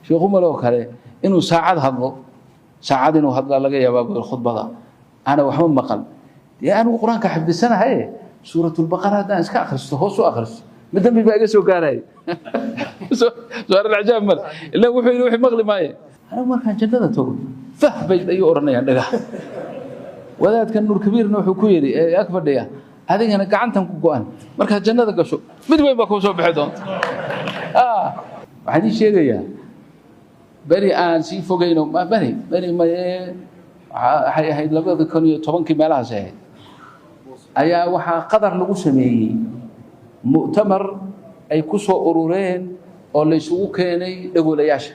sheekhu malo kale inuu saacad hadlo saacad inuu hadla laga yaabo khudbada ana waxba maqal yaanu quraanka xifdisanahay suuratul baqara hadaan iska akhristo hoos u akhristo midambi baa iga soo gaaray suura al-ajaab mar illa wuxuu maqli maaye ana markaan jannada tago fahbay ayu oranayaan dhaga wadaadkan nur kabiirna wuxuu ku yiri ag fadhiya adigana gacantan ku go'an marka jannada gasho mid weyn baa ku soo bixi doonta waxaan sheegayaa bari aan si fogeyno ma bari ma hay 2010 meelahaas ayaa waxa qadar lagu sameeyay mu'tamar ay ku soo urureen oo la isugu keenay dhagoolayaasha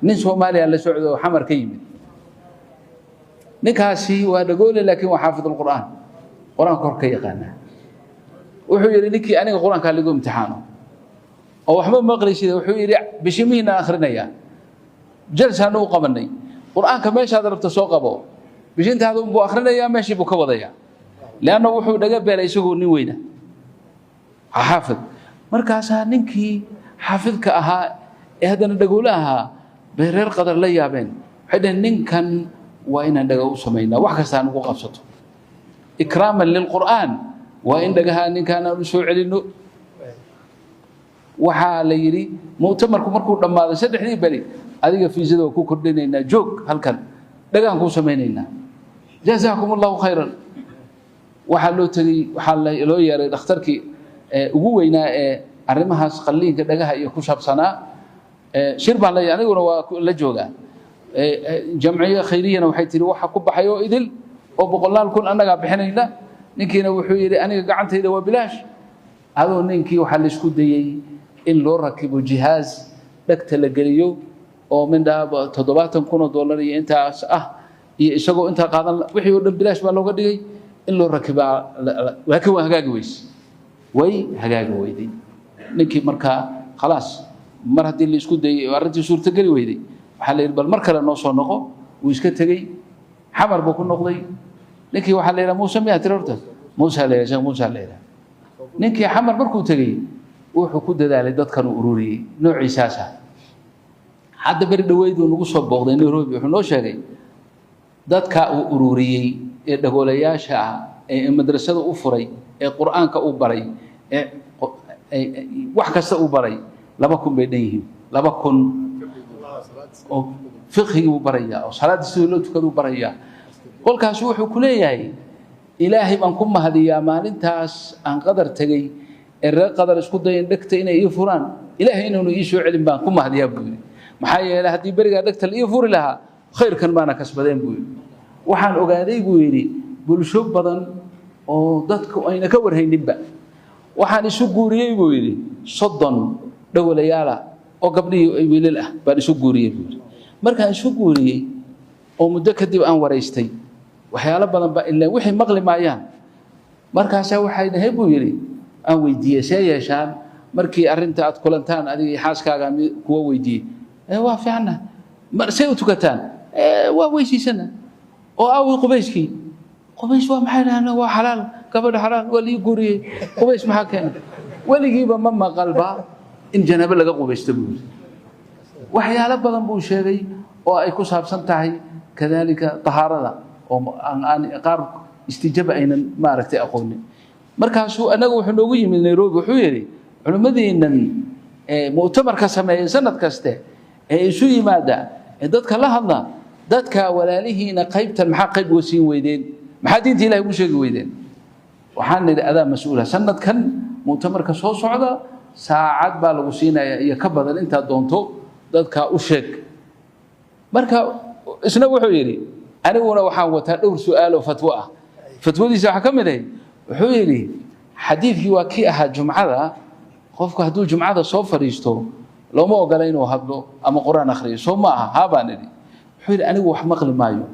nin Soomaaliya la socdo xamar ka yimid ninkaasi waa dhagoole laakiin waa xaafid quraan kor ka yaqaana wuxuu yiri ninkii aniga quraanka lagu imtixaano oo waxba maqlishida wuxuu yiri bishimiina akhrinaya jalsaan uu qabanay quraanka meesha aad rabto soo qabo bishintaadu buu akhrinaya meeshii buu ka wadaya laana wuxuu dhaga beelay isagoo nin weyna xaafid markaas ninkii xaafidka ahaa ee hadana dhagoolaha beereer qadar la yaabeen waxay ninkan waa inaan dhaga u sameeynaa wax kasta aan ugu qabsato ikraaman lil quraan waa in dhagaha ninkan aan soo celino waxa la yiri mu'tamarku markuu dhamaado saddexdii bari adiga fiisada ku kordhinayna joog halkan dhagaan ku sameeynayna jazaakumullahu khayran waxa loo tagay waxa loo yeeray dhakhtarkii ugu weynaa ee arimahaas qalliinka dhagaha iyo ku shabsanaa shirban la aniguna waa la jooga jamciya khayriyana waxay tiri waxa ku baxayo idil oo boqolaal kun anaga bixinayna ninkiina wuxuu yiri aniga gacantayda waa bilaash adoo ninkii waxa la isku dayay in loo rakibo jihaaz dhagta la galiyo oo minda $7,000 iyo intaas iyo isagoo inta qaadan wixii oo dhan bilaash baa looga dhigay in loo rakibaa laakiin waa hagaagi way hagaagi weyday ninkii marka khalaas mar hadii la isku dayay arintii suurta gali weyday waxa la yiri bal mar kale noo soo noqo uu iska tagay xamar buu ku noqday ninkii waxa la yiraahdaa Muuse miyaa tirorta Muuse leeyahay ninkii xamar markuu tagay wuxuu ku dadaalay dadkan uu ururiyay noociisaas hadda bari dhaweyd uu nagu soo booqday Nairobi wuxuu noo sheegay dadka uu ururiyay ee dhagoolayaasha ee madrasada u furay ee quraanka u baray ee wax kasta u baray 2,000 bay dhanyihiin 2,000 oo fiqhi u baraya oo salaadii loo tukado baraya qolkaas wuxuu ku leeyahay ilaahay baan ku mahadiyaa maalintaas aan qadar tagay ee qadar isku dayin dhagta inay ii furaan ilaahay inuu ii soo celin baan ku mahadiyaa buu maxaa yeelay hadii bariga dhagta la ii furi lahaa khayrkan maana kasbadeen buu waxaan ogaaday buu yiri bulsho badan oo dadku ayna ka warhayninba waxaan isu guuriyay buu yiri 30 dhawlayaala oo gabdhiyo ay wiilal ah baan isu guuriyay buu markaan isu guuriyay oo muddo kadib aan wareystay waxyaalo badan ba ilaa wixii maqli maayaan markaas waxay dhahay buu yiri aan weydiiyay yeeshaan markii arinta aad kulantaan adiga xaaskaaga kuwa weydiiyay waa fiicna mar say u tukataan waa weysiisana oo aw qubayskii qubays waa maxay lahayn waa xalaal gabadha xalaal wali guuriyay qubays maxaa keenay waligiiba ma maqalba in janaabo laga qubaysto buu waxyaalo badan buu sheegay oo ay ku saabsan tahay kadalika tahaarada oo aan qaar istijaba aynan maaragtay aqoonin markaas anagu wuxuu noogu yimid Nairobi wuxuu yiri culimadeenan mu'tamarka sameeyay sanad kaste ee isu yimaada ee dadka la hadla dadka walaalihiina qaybtan maxaa qayb wasiin weydeen maxaa diinta Ilaahay u sheegi weydeen waxaan nidhi adaa mas'uula sanadkan mu'tamarka soo socda saacad baa lagu siinayaa iyo ka badan inta doonto dadka u sheeg marka isna wuxuu yiri aniguna waxaan wataa dhowr su'aal oo fatwo ah fatwadiisa waxa kamid ah wuxuu yiri xadiidkii waa kii ahaa jumcada qofku hadduu jumcada soo fariisto looma ogola inuu hadlo ama quraan akhriyo soo ma aha baan nidhi wuxuu yiri anigu wax maqli maayo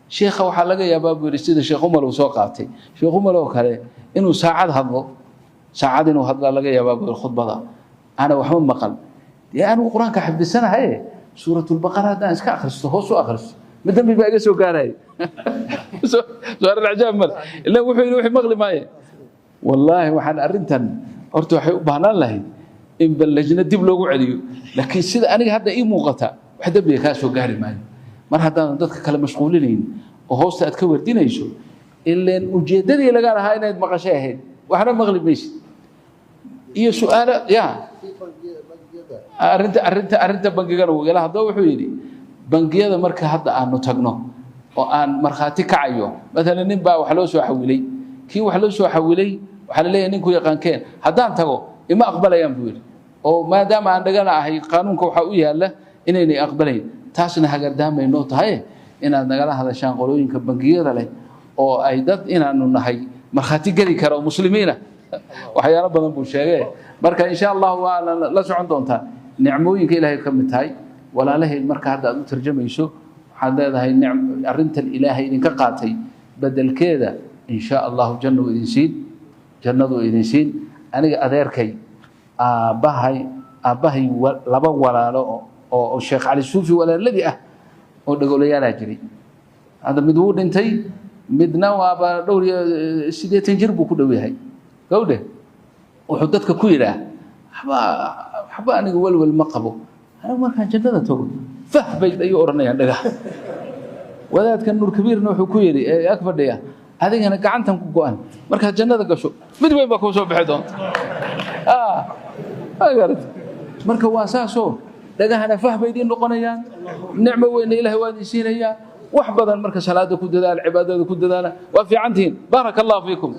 sheekha waxa laga yaabaa buu yiri sida sheekh Umar uu soo qaatay sheekh Umar oo kale inuu saacad hadlo saacad inuu hadla laga yaabaa buu khudbada ana waxba maqal yaanu quraanka xifdisanahay suuratul baqara hadaan iska akhristo hoos u akhristo midambi baa iga soo gaaray suura al-ajaab mar illa wuxuu maqli maayo wallahi waxaan arintan horta waxay u baahnaan lahayd إن بلجنا دب لوجو عليه لكن سيد أنا هذا إيه موقتها واحدة بيكاس وقاري معي مر هذا ضدك كلام مشغولين وهوست أتكور دين يشو إلا وجدني لقى هاي نايد مقاشاهد وإحنا مغلب مش إيه سؤال يا أرنت بنجينا وقال هذا وحيدي بنجينا مركز هذا أنو تجنو وأن مرخاتي كعيو مثلا نبى وحلوس وحولي كي وحلوس وحولي وحللي إنكوا يقان كين هذا أنتوا إما أقبل ينبوي أو ما دام عندنا هي قانونك وحويها له إنني أقبلين تاسنا هجر دام النقطة هاي إن عندنا هذا شان قولين كبنجينا له أو أيضا إن أنو نهاي مرخاتي قري كرو مسلمين وحيا ربنا بوشيء مركا إن شاء الله لا عندهم تا نعمويك إلهي كم تاي ولا له المركا هذا ترجمة يشو هذا هاي النعم أرنت الإلهي إنك قاتي بدل كذا إن شاء الله جنة وإنسين جنة وإنسين أنا أذكركي أبهي لبا ولا أو الشيخ علي السوفي ولا الذي ونقول يا راجلي هذا مدور انتي مدنا وابا دوري سيدي تنجربوا كل وياي قوله وحدتك كويرة حبا أنا أول ما قبو أنا ما كان جنة تقول فهبي أي أورني عندك وذات كان نور كبير نوح كويري أكبر ديا هذه أنا قعنتهم كوان مركز جنة قشوا بدوي بكون صوب حدهم أقرد مركز واساسه لقى أنا فهبي دين نقنيان نعمة وين إله وادي سينيا وحبذا المركز صلاة كود ذا العبادة كود ذا وفي عندهم بارك الله فيكم